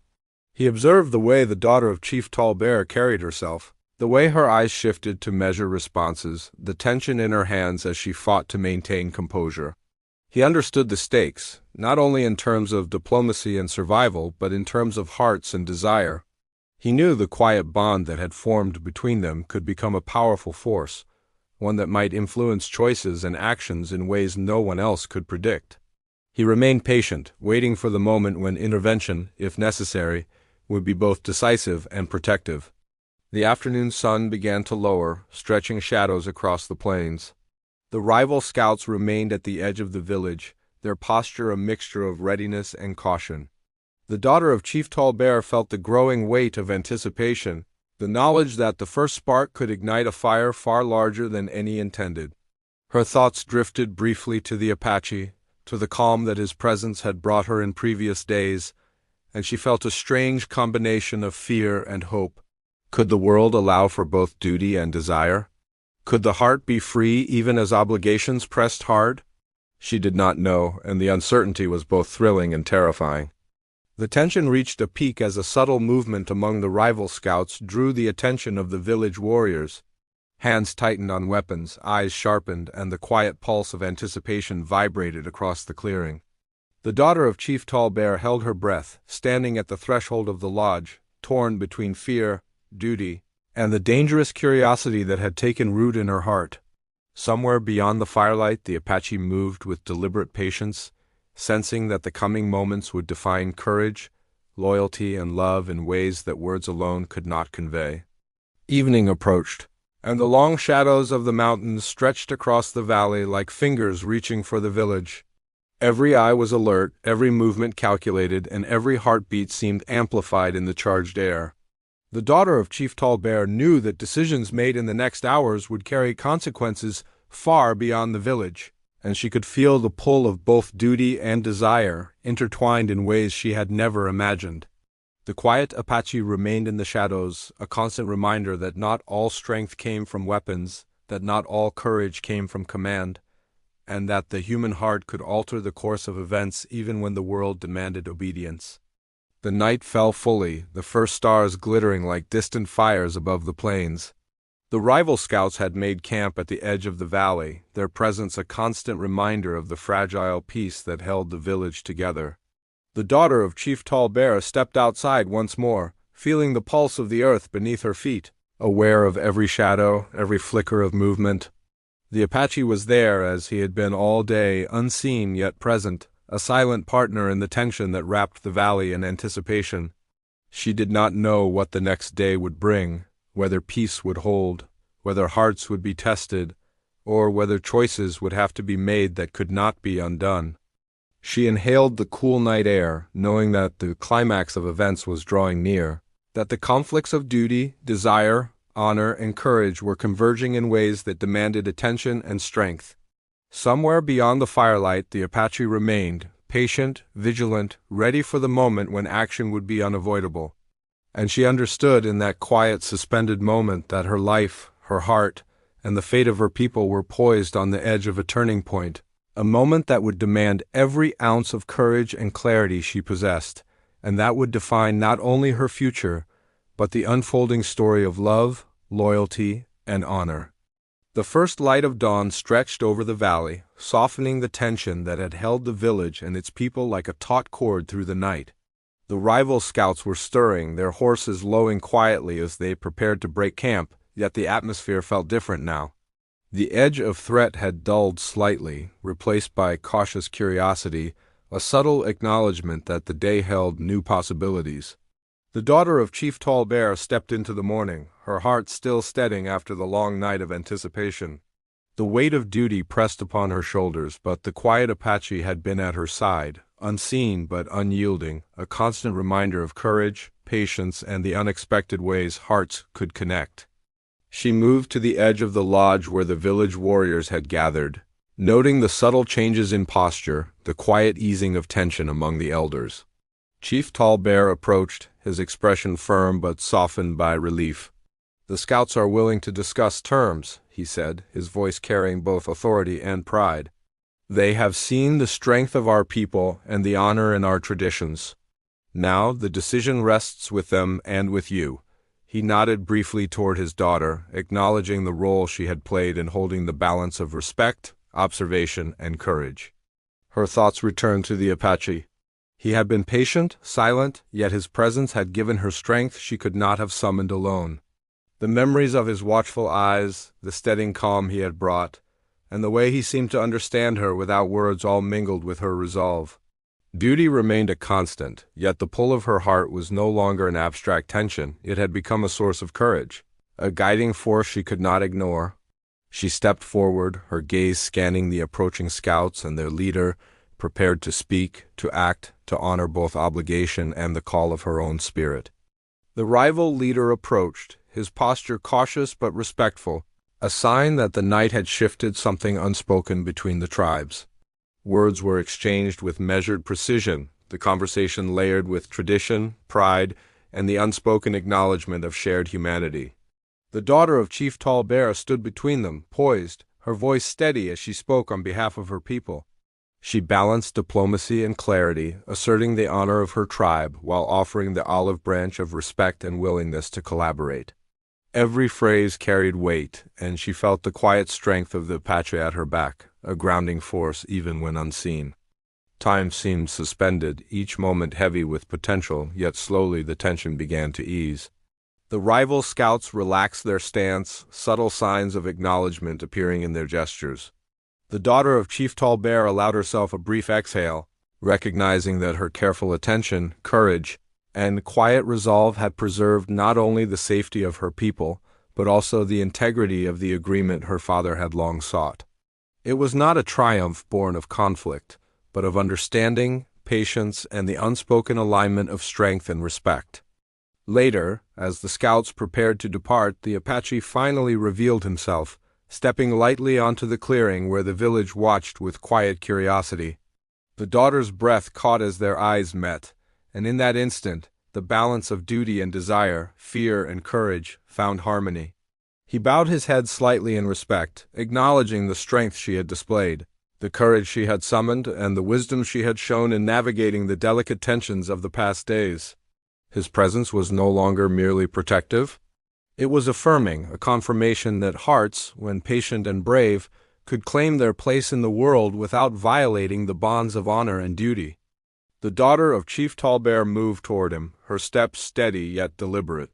He observed the way the daughter of Chief Tall Bear carried herself, the way her eyes shifted to measure responses, the tension in her hands as she fought to maintain composure. He understood the stakes, not only in terms of diplomacy and survival, but in terms of hearts and desire. He knew the quiet bond that had formed between them could become a powerful force, one that might influence choices and actions in ways no one else could predict. He remained patient, waiting for the moment when intervention, if necessary, would be both decisive and protective. The afternoon sun began to lower, stretching shadows across the plains. The rival scouts remained at the edge of the village, their posture a mixture of readiness and caution. The daughter of Chief Tall Bear felt the growing weight of anticipation, the knowledge that the first spark could ignite a fire far larger than any intended. Her thoughts drifted briefly to the Apache, to the calm that his presence had brought her in previous days, and she felt a strange combination of fear and hope. Could the world allow for both duty and desire? Could the heart be free even as obligations pressed hard? She did not know, and the uncertainty was both thrilling and terrifying. The tension reached a peak as a subtle movement among the rival scouts drew the attention of the village warriors. Hands tightened on weapons, eyes sharpened, and the quiet pulse of anticipation vibrated across the clearing. The daughter of Chief Tall Bear held her breath, standing at the threshold of the lodge, torn between fear, duty, and the dangerous curiosity that had taken root in her heart. Somewhere beyond the firelight, the Apache moved with deliberate patience, sensing that the coming moments would define courage, loyalty, and love in ways that words alone could not convey. Evening approached, and the long shadows of the mountains stretched across the valley like fingers reaching for the village. Every eye was alert, every movement calculated, and every heartbeat seemed amplified in the charged air. The daughter of Chief Tall Bear knew that decisions made in the next hours would carry consequences far beyond the village, and she could feel the pull of both duty and desire, intertwined in ways she had never imagined. The quiet Apache remained in the shadows, a constant reminder that not all strength came from weapons, that not all courage came from command, and that the human heart could alter the course of events even when the world demanded obedience. The night fell fully, the first stars glittering like distant fires above the plains. The rival scouts had made camp at the edge of the valley, their presence a constant reminder of the fragile peace that held the village together. The daughter of Chief Tall Bear stepped outside once more, feeling the pulse of the earth beneath her feet, aware of every shadow, every flicker of movement. The Apache was there as he had been all day, unseen yet present, a silent partner in the tension that wrapped the valley in anticipation. She did not know what the next day would bring, whether peace would hold, whether hearts would be tested, or whether choices would have to be made that could not be undone. She inhaled the cool night air, knowing that the climax of events was drawing near, that the conflicts of duty, desire, honor, and courage were converging in ways that demanded attention and strength. Somewhere beyond the firelight, the Apache remained, patient, vigilant, ready for the moment when action would be unavoidable. And she understood in that quiet, suspended moment that her life, her heart, and the fate of her people were poised on the edge of a turning point, a moment that would demand every ounce of courage and clarity she possessed, and that would define not only her future, but the unfolding story of love, loyalty, and honor. The first light of dawn stretched over the valley, softening the tension that had held the village and its people like a taut cord through the night. The rival scouts were stirring, their horses lowing quietly as they prepared to break camp, yet the atmosphere felt different now. The edge of threat had dulled slightly, replaced by cautious curiosity, a subtle acknowledgement that the day held new possibilities. The daughter of Chief Tall Bear stepped into the morning, her heart still steadying after the long night of anticipation. The weight of duty pressed upon her shoulders, but the quiet Apache had been at her side, unseen but unyielding, a constant reminder of courage, patience, and the unexpected ways hearts could connect. She moved to the edge of the lodge where the village warriors had gathered, noting the subtle changes in posture, the quiet easing of tension among the elders. Chief Tall Bear approached, his expression firm but softened by relief. "The scouts are willing to discuss terms," he said, his voice carrying both authority and pride. "They have seen the strength of our people and the honor in our traditions. Now the decision rests with them and with you." He nodded briefly toward his daughter, acknowledging the role she had played in holding the balance of respect, observation, and courage. Her thoughts returned to the Apache. He had been patient, silent, yet his presence had given her strength she could not have summoned alone. The memories of his watchful eyes, the steadying calm he had brought, and the way he seemed to understand her without words all mingled with her resolve. Duty remained a constant, yet the pull of her heart was no longer an abstract tension. It had become a source of courage, a guiding force she could not ignore. She stepped forward, her gaze scanning the approaching scouts and their leader, prepared to speak, to act, to honor both obligation and the call of her own spirit. The rival leader approached, his posture cautious but respectful, a sign that the night had shifted something unspoken between the tribes. Words were exchanged with measured precision, the conversation layered with tradition, pride, and the unspoken acknowledgement of shared humanity. The daughter of Chief Tall Bear stood between them, poised, her voice steady as she spoke on behalf of her people. She balanced diplomacy and clarity, asserting the honor of her tribe while offering the olive branch of respect and willingness to collaborate. Every phrase carried weight, and she felt the quiet strength of the Apache at her back, a grounding force even when unseen. Time seemed suspended, each moment heavy with potential, yet slowly the tension began to ease. The rival scouts relaxed their stance, subtle signs of acknowledgement appearing in their gestures. The daughter of Chief Tall Bear allowed herself a brief exhale, recognizing that her careful attention, courage, and quiet resolve had preserved not only the safety of her people, but also the integrity of the agreement her father had long sought. It was not a triumph born of conflict, but of understanding, patience, and the unspoken alignment of strength and respect. Later, as the scouts prepared to depart, the Apache finally revealed himself, stepping lightly onto the clearing where the village watched with quiet curiosity. The daughter's breath caught as their eyes met, and in that instant, the balance of duty and desire, fear and courage, found harmony. He bowed his head slightly in respect, acknowledging the strength she had displayed, the courage she had summoned, and the wisdom she had shown in navigating the delicate tensions of the past days. His presence was no longer merely protective. It was affirming, a confirmation that hearts, when patient and brave, could claim their place in the world without violating the bonds of honor and duty. The daughter of Chief Tall Bear moved toward him, her steps steady yet deliberate.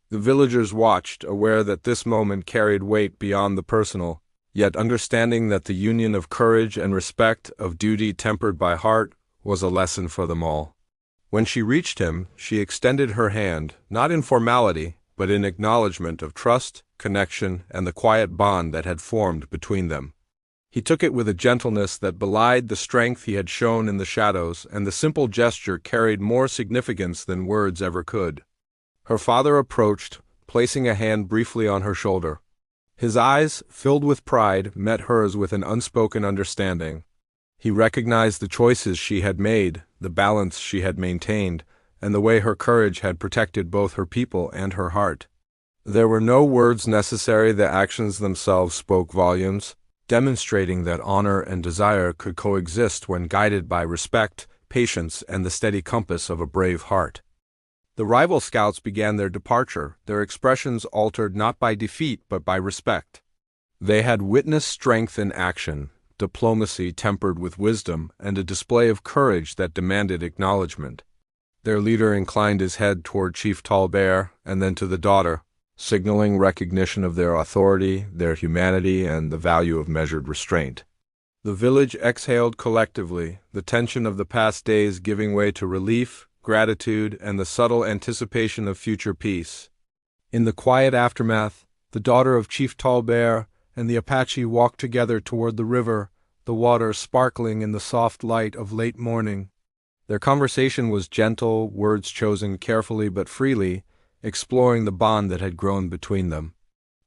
The villagers watched, aware that this moment carried weight beyond the personal, yet understanding that the union of courage and respect, of duty tempered by heart, was a lesson for them all. When she reached him, she extended her hand, not in formality, but in acknowledgement of trust, connection, and the quiet bond that had formed between them. He took it with a gentleness that belied the strength he had shown in the shadows, and the simple gesture carried more significance than words ever could. Her father approached, placing a hand briefly on her shoulder. His eyes, filled with pride, met hers with an unspoken understanding. He recognized the choices she had made, the balance she had maintained, and the way her courage had protected both her people and her heart. There were no words necessary, the actions themselves spoke volumes, demonstrating that honor and desire could coexist when guided by respect, patience, and the steady compass of a brave heart. The rival scouts began their departure, their expressions altered not by defeat but by respect. They had witnessed strength in action, diplomacy tempered with wisdom, and a display of courage that demanded acknowledgement. Their leader inclined his head toward Chief Tall Bear, and then to the daughter. signaling recognition of their authority, their humanity, and the value of measured restraint. The village exhaled collectively, the tension of the past days giving way to relief, gratitude, and the subtle anticipation of future peace. In the quiet aftermath, the daughter of Chief Tallbear and the Apache walked together toward the river, the water sparkling in the soft light of late morning. Their conversation was gentle, words chosen carefully but freely, exploring the bond that had grown between them.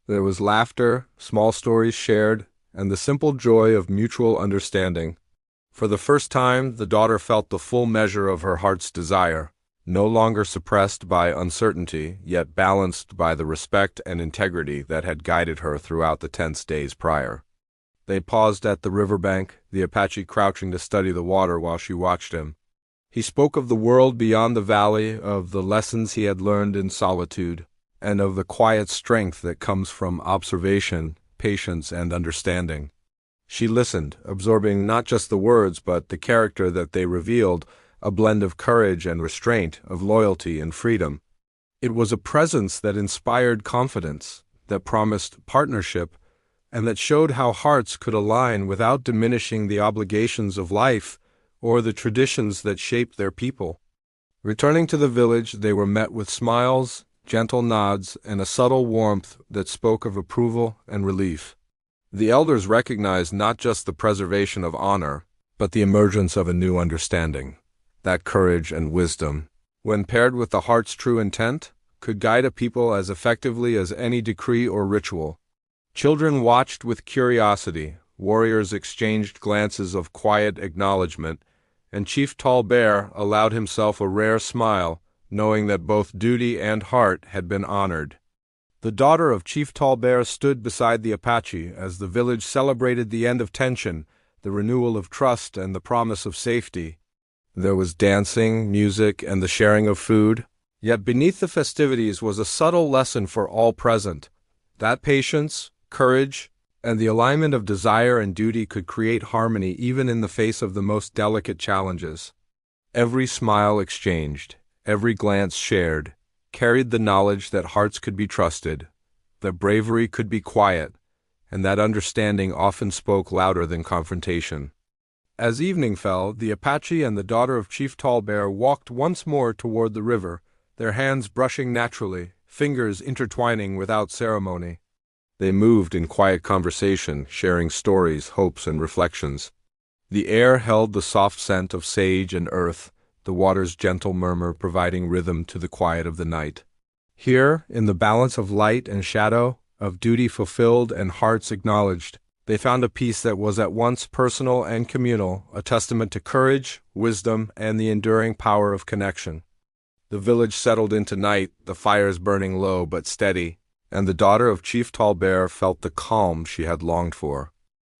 There was laughter, small stories shared, and the simple joy of mutual understanding. For the first time, the daughter felt the full measure of her heart's desire, no longer suppressed by uncertainty, yet balanced by the respect and integrity that had guided her throughout the tense days prior. They paused at the riverbank, the Apache crouching to study the water while she watched him. He spoke of the world beyond the valley, of the lessons he had learned in solitude, and of the quiet strength that comes from observation, patience, and understanding. She listened, absorbing not just the words but the character that they revealed, a blend of courage and restraint, of loyalty and freedom. It was a presence that inspired confidence, that promised partnership, and that showed how hearts could align without diminishing the obligations of life or the traditions that shaped their people. Returning to the village, they were met with smiles, gentle nods, and a subtle warmth that spoke of approval and relief. The elders recognized not just the preservation of honor, but the emergence of a new understanding. That courage and wisdom, when paired with the heart's true intent, could guide a people as effectively as any decree or ritual. Children watched with curiosity, warriors exchanged glances of quiet acknowledgement, and Chief Tallbear allowed himself a rare smile, knowing that both duty and heart had been honored. The daughter of Chief Tallbear stood beside the Apache as the village celebrated the end of tension, the renewal of trust, and the promise of safety. There was dancing, music, and the sharing of food. Yet beneath the festivities was a subtle lesson for all present, that patience, courage, and the alignment of desire and duty could create harmony even in the face of the most delicate challenges. Every smile exchanged, every glance shared, carried the knowledge that hearts could be trusted, that bravery could be quiet, and that understanding often spoke louder than confrontation. As evening fell, the Apache and the daughter of Chief Tallbear walked once more toward the river, their hands brushing naturally, fingers intertwining without ceremony. They moved in quiet conversation, sharing stories, hopes, and reflections. The air held the soft scent of sage and earth, the water's gentle murmur providing rhythm to the quiet of the night. Here, in the balance of light and shadow, of duty fulfilled and hearts acknowledged, they found a peace that was at once personal and communal, a testament to courage, wisdom, and the enduring power of connection. The village settled into night, the fires burning low but steady, and the daughter of Chief Tallbear felt the calm she had longed for.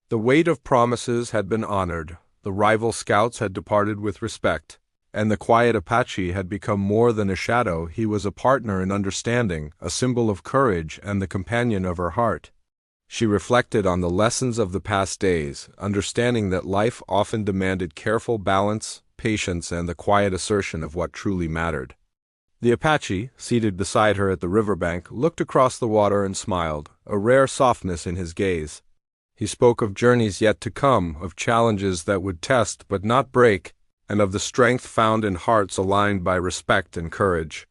The weight of promises had been honored, the rival scouts had departed with respect, and the quiet Apache had become more than a shadow. He was a partner in understanding, a symbol of courage, and the companion of her heart. She reflected on the lessons of the past days, understanding that life often demanded careful balance, patience, and the quiet assertion of what truly mattered. The Apache, seated beside her at the riverbank, looked across the water and smiled, a rare softness in his gaze. He spoke of journeys yet to come, of challenges that would test but not break, and of the strength found in hearts aligned by respect and courage.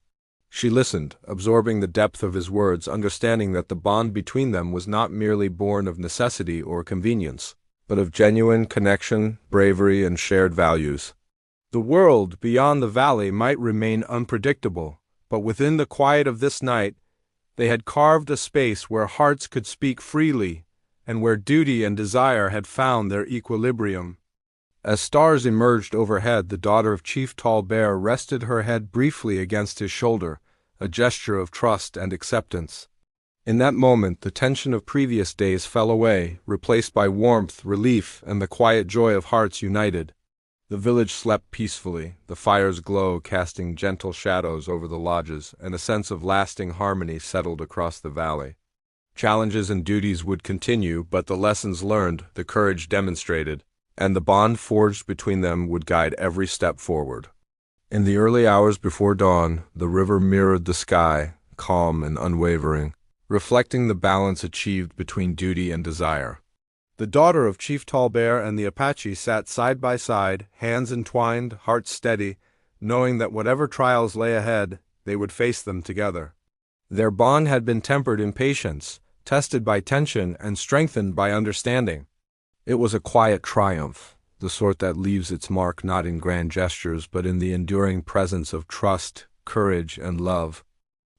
She listened, absorbing the depth of his words, understanding that the bond between them was not merely born of necessity or convenience, but of genuine connection, bravery, and shared values. The world beyond the valley might remain unpredictable, but within the quiet of this night, they had carved a space where hearts could speak freely, and where duty and desire had found their equilibrium. As stars emerged overhead, the daughter of Chief Tallbear rested her head briefly against his shoulder, a gesture of trust and acceptance. In that moment, the tension of previous days fell away, replaced by warmth, relief, and the quiet joy of hearts united. The village slept peacefully, the fire's glow casting gentle shadows over the lodges, and a sense of lasting harmony settled across the valley. Challenges and duties would continue, but the lessons learned, the courage demonstrated, and the bond forged between them would guide every step forward. In the early hours before dawn, the river mirrored the sky, calm and unwavering, reflecting the balance achieved between duty and desire. The daughter of Chief Tall Bear and the Apache sat side by side, hands entwined, hearts steady, knowing that whatever trials lay ahead, they would face them together. Their bond had been tempered in patience, tested by tension, and strengthened by understanding. It was a quiet triumph, the sort that leaves its mark not in grand gestures but in the enduring presence of trust, courage, and love.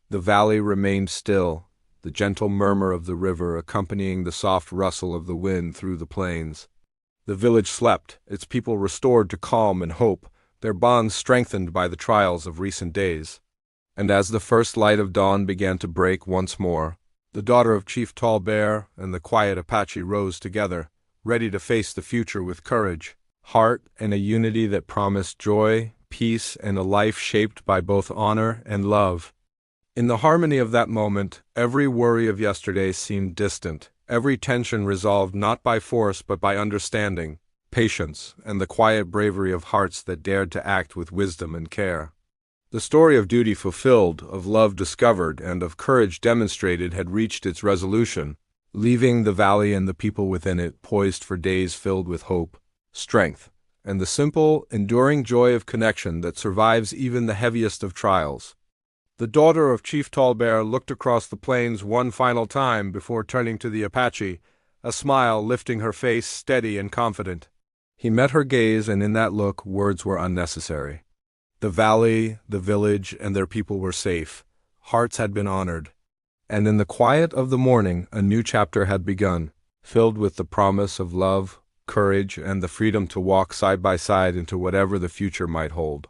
The valley remained still, the gentle murmur of the river accompanying the soft rustle of the wind through the plains. The village slept, its people restored to calm and hope, their bonds strengthened by the trials of recent days. And as the first light of dawn began to break once more, the daughter of Chief Tall Bear and the quiet Apache rose together, ready to face the future with courage, heart, and a unity that promised joy, peace, and a life shaped by both honor and love. In the harmony of that moment, every worry of yesterday seemed distant, every tension resolved not by force but by understanding, patience, and the quiet bravery of hearts that dared to act with wisdom and care. The story of duty fulfilled, of love discovered, and of courage demonstrated had reached its resolution, leaving the valley and the people within it poised for days filled with hope, strength, and the simple, enduring joy of connection that survives even the heaviest of trials. The daughter of Chief Tall Bear looked across the plains one final time before turning to the Apache, a smile lifting her face steady and confident. He met her gaze, and in that look words were unnecessary. The valley, the village, and their people were safe. Hearts had been honored. And in the quiet of the morning, a new chapter had begun, filled with the promise of love, courage, and the freedom to walk side by side into whatever the future might hold.